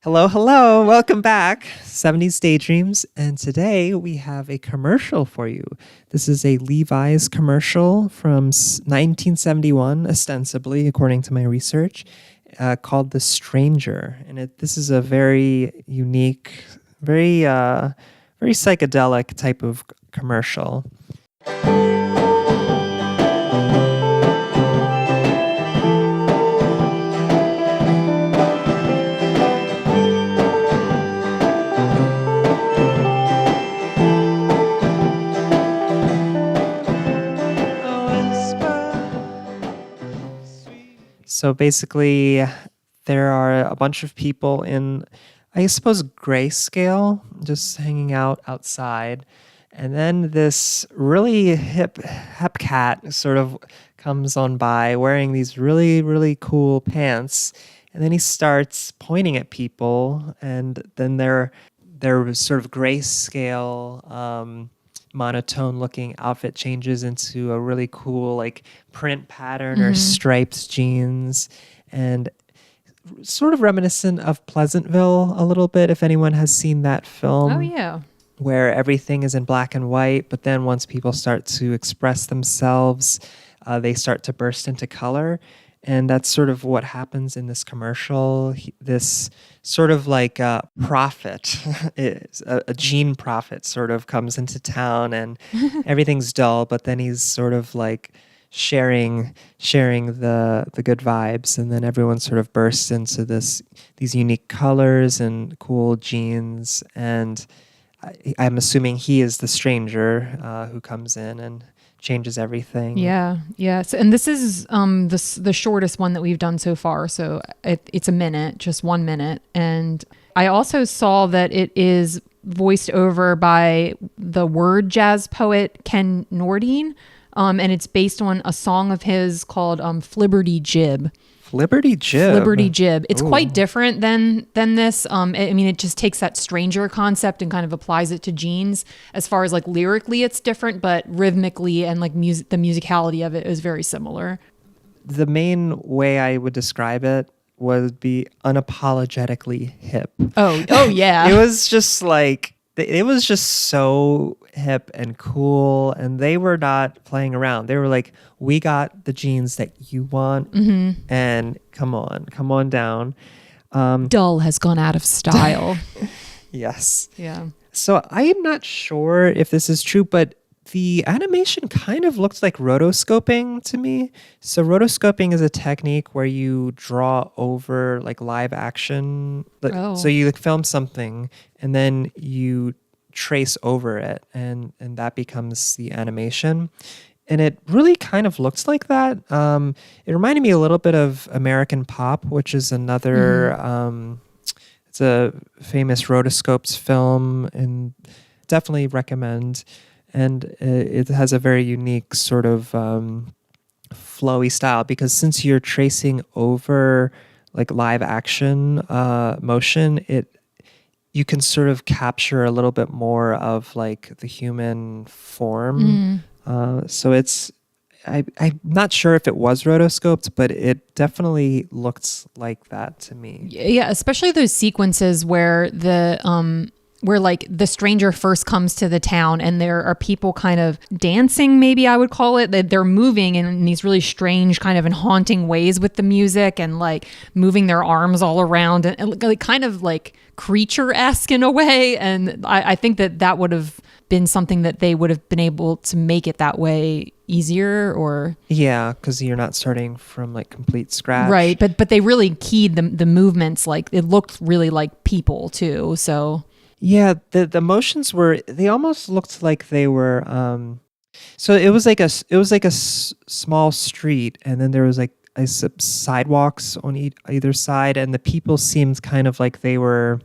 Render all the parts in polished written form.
Hello, hello. Welcome back. 70s Daydreams. And today we have a commercial for you. This is a Levi's commercial from 1971, ostensibly, according to my research, called The Stranger. And this is a very unique, very psychedelic type of commercial. So basically, there are a bunch of people in, I suppose, grayscale, just hanging out outside. And then this really hip cat sort of comes on by wearing these really, really cool pants. And then he starts pointing at people. And then their sort of grayscale, monotone looking outfit changes into a really cool like print pattern or striped jeans, and sort of reminiscent of Pleasantville a little bit, if anyone has seen that film. Oh, yeah. Where everything is in black and white, but then once people start to express themselves, they start to burst into color. And that's sort of what happens in this commercial. This sort of like a prophet, a gene prophet sort of comes into town and everything's dull, but then he's sort of like sharing the good vibes, and then everyone sort of bursts into these unique colors and cool jeans. And I'm assuming he is the stranger who comes in and changes everything. Yeah. So, and this is the shortest one that we've done so far. So it's a minute, just 1 minute. And I also saw that it is voiced over by the word jazz poet Ken Nordine. And it's based on a song of his called Flibberty Jib. Flibberty Jib. It's quite different than this. I mean, it just takes that stranger concept and kind of applies it to jeans. As far as like lyrically, it's different, but rhythmically and like the musicality of it is very similar. The main way I would describe it would be unapologetically hip. Oh yeah. It was just so hip and cool, and they were not playing around. They were like, we got the jeans that you want, and come on down. Dull has gone out of style. Yes. Yeah. So I am not sure if this is true, but the animation kind of looks like rotoscoping to me. So rotoscoping is a technique where you draw over like live action. So you like film something and then you trace over it, and that becomes the animation. And it really kind of looks like that. It reminded me a little bit of American Pop, which is another, it's a famous rotoscoped film, and definitely recommend. And it has a very unique sort of flowy style, because since you're tracing over like live action motion, you can sort of capture a little bit more of like the human form. So I'm not sure if it was rotoscoped, but it definitely looks like that to me. Yeah, especially those sequences where where like the stranger first comes to the town and there are people kind of dancing, maybe I would call it. They're moving in these really strange kind of and haunting ways with the music, and like moving their arms all around, and like kind of like creature-esque in a way. And I think that would have been something that they would have been able to make it that way easier, or yeah, because you're not starting from like complete scratch, right? But they really keyed the movements, like it looked really like people too. So yeah, the motions they almost looked like they were so it was like a small street, and then there was like sidewalks on either side, and the people seemed kind of like they weren't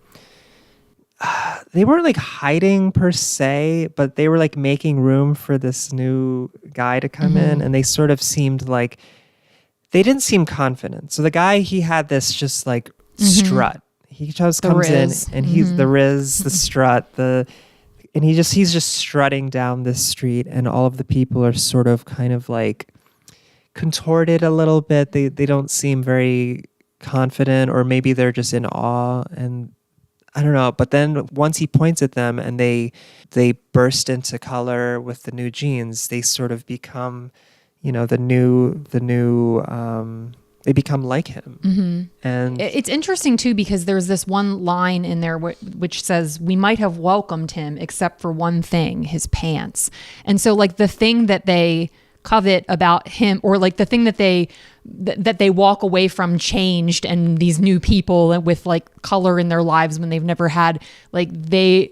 like hiding per se, but they were like making room for this new guy to come in, and they sort of seemed like they didn't seem confident. So the guy, he had this just like strut. He just comes in and he's the Riz, the strut, and he's just strutting down this street, and all of the people are sort of kind of like contorted a little bit. They don't seem very confident, or maybe they're just in awe, and I don't know. But then once he points at them and they burst into color with the new jeans, they sort of become, they become like him. And It's interesting too, because there's this one line in there which says, we might have welcomed him except for one thing, his pants. And so like the thing that they covet about him, or like the thing that they walk away from changed, and these new people with like color in their lives when they've never had, like they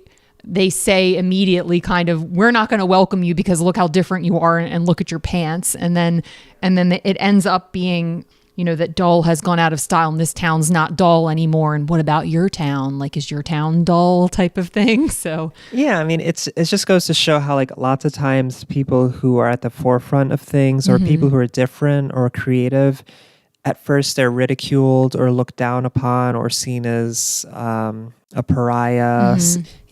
say immediately kind of, we're not going to welcome you because look how different you are, and look at your pants. And then it ends up being, that dull has gone out of style and this town's not dull anymore. And what about your town? Like, is your town dull type of thing? So yeah, I mean, it just goes to show how like lots of times people who are at the forefront of things, or people who are different or creative, at first they're ridiculed or looked down upon or seen as a pariah,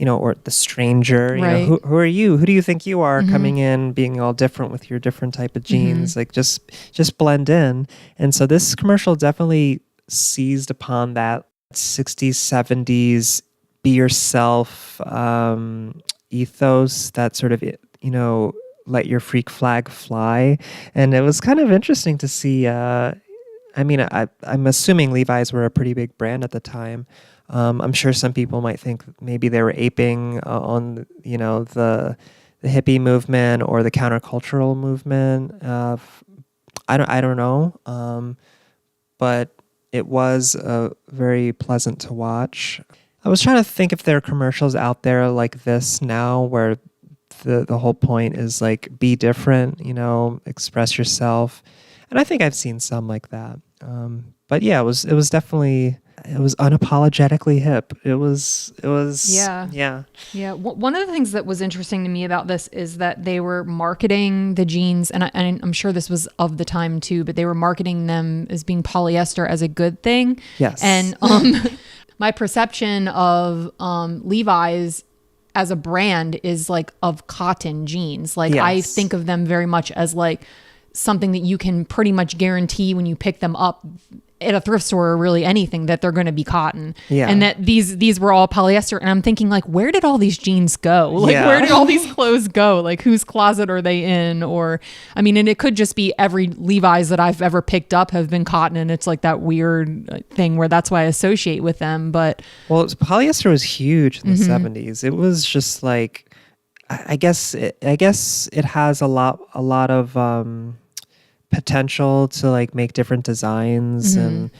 or the stranger. Right. Who are you? Who do you think you are, coming in, being all different with your different type of jeans? Like just blend in. And so this commercial definitely seized upon that 60s, 70s, be yourself ethos, that sort of, let your freak flag fly. And it was kind of interesting to see. I'm assuming Levi's were a pretty big brand at the time. I'm sure some people might think maybe they were aping on, the hippie movement or the countercultural movement. I don't know. But it was very pleasant to watch. I was trying to think if there are commercials out there like this now, where the whole point is like, be different, express yourself. And I think I've seen some like that. But yeah, it was unapologetically hip. It was yeah. One of the things that was interesting to me about this is that they were marketing the jeans, and I'm sure this was of the time too, but they were marketing them as being polyester as a good thing. Yes. And my perception of Levi's as a brand is like of cotton jeans. Like, yes. I think of them very much as like something that you can pretty much guarantee when you pick them up at a thrift store or really anything, that they're going to be cotton. Yeah. And that these were all polyester. And I'm thinking, like, where did all these jeans go? Like, where did all these clothes go? Like, whose closet are they in? Or, I mean, and it could just be every Levi's that I've ever picked up have been cotton. And it's like that weird thing where that's why I associate with them. But polyester was huge in the 70s. It was just like, I guess it has a lot of potential to like make different designs and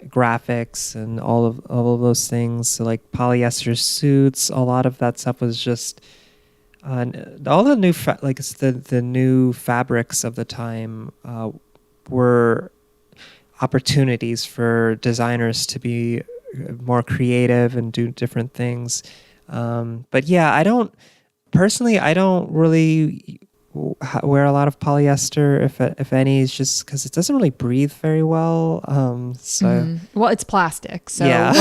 graphics and all of those things. So like polyester suits, a lot of that stuff was just all the new the new fabrics of the time were opportunities for designers to be more creative and do different things. But yeah, I don't really wear a lot of polyester, if any, is just because it doesn't really breathe very well. Well, it's plastic, so yeah.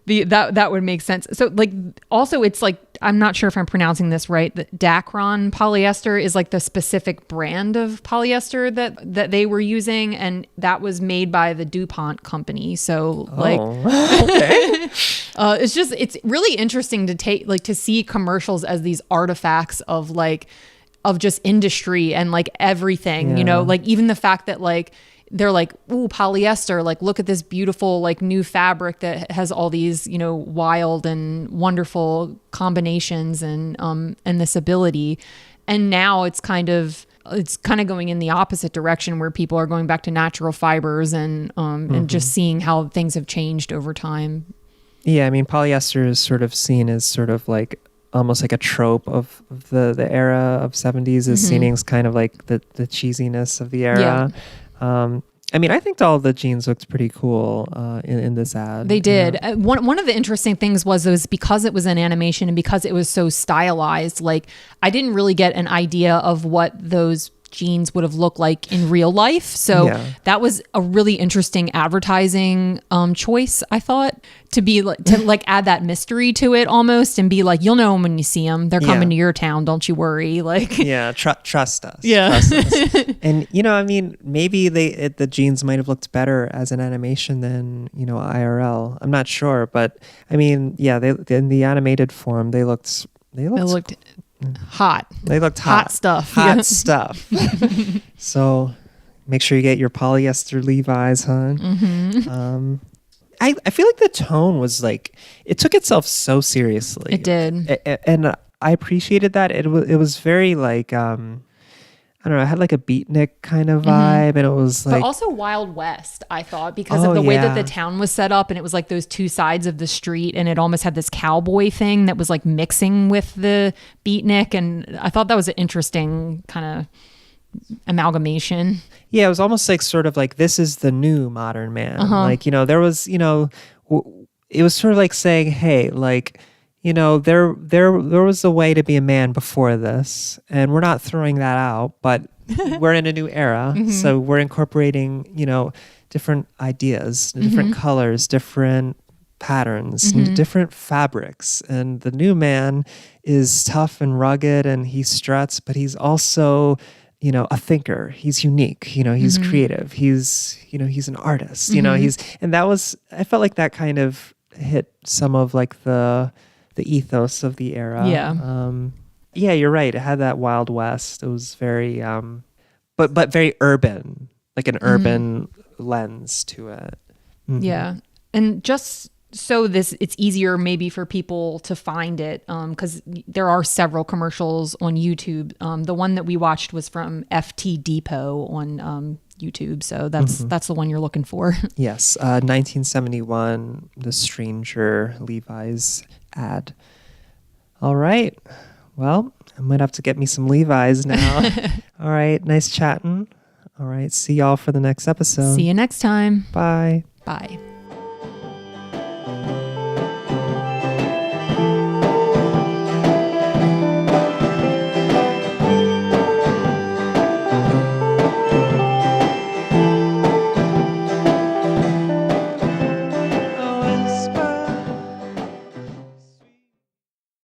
That would make sense. So like, also it's like, I'm not sure if I'm pronouncing this right, that Dacron polyester is like the specific brand of polyester that they were using, and that was made by the DuPont company. So like, okay. it's really interesting to see commercials as these artifacts of just industry and like everything, like even the fact that like they're like, ooh, polyester, like look at this beautiful like new fabric that has all these, wild and wonderful combinations and this ability. And now it's kind of going in the opposite direction, where people are going back to natural fibers and just seeing how things have changed over time. Yeah, I mean, polyester is sort of seen as sort of like almost like a trope of the era of 70s, is seen as kind of like the cheesiness of the era. Yeah. I mean, I think all the jeans looked pretty cool in this ad. They did. One of the interesting things was because it was an animation and because it was so stylized, like I didn't really get an idea of what those jeans would have looked like in real life. So Yeah. that was a really interesting advertising choice, I thought, to be like, to like add that mystery to it almost and be like, you'll know them when you see them. They're coming to your town. Don't you worry. Like, Yeah, trust us. Yeah. Trust us. And I mean, maybe the jeans might have looked better as an animation than IRL. I'm not sure, but I mean, yeah, they in the animated form they looked hot. They looked Hot stuff. Hot Yeah. stuff. So make sure you get your polyester Levi's, hon. I feel like the tone was like, it took itself so seriously. It did. And I appreciated that. It was very like, I don't know, it had like a beatnik kind of vibe, and it was like, But also Wild West, I thought, because of the way that the town was set up, and it was like those two sides of the street, and it almost had this cowboy thing that was like mixing with the beatnik, and I thought that was an interesting kind of amalgamation. yeah, it was almost like sort of like, this is the new modern man. Like, there was, it was sort of like saying, hey, like, there was a way to be a man before this, and we're not throwing that out, but we're in a new era. So we're incorporating, different ideas, different colors, different patterns, different fabrics. And the new man is tough and rugged, and he struts, but he's also, a thinker. He's unique. He's creative. He's an artist. And that was, I felt like that kind of hit some of like the ethos of the era. Yeah. Yeah, you're right. It had that Wild West. It was very, but very urban, like an urban lens to it. Yeah. And just so it's easier maybe for people to find it, because there are several commercials on YouTube. The one that we watched was from FT Depot on YouTube. So that's the one you're looking for. Yes. 1971, The Stranger Levi's ad. All right. Well, I might have to get me some Levi's now. All right. Nice chatting. All right. See y'all for the next episode. See you next time. Bye. Bye.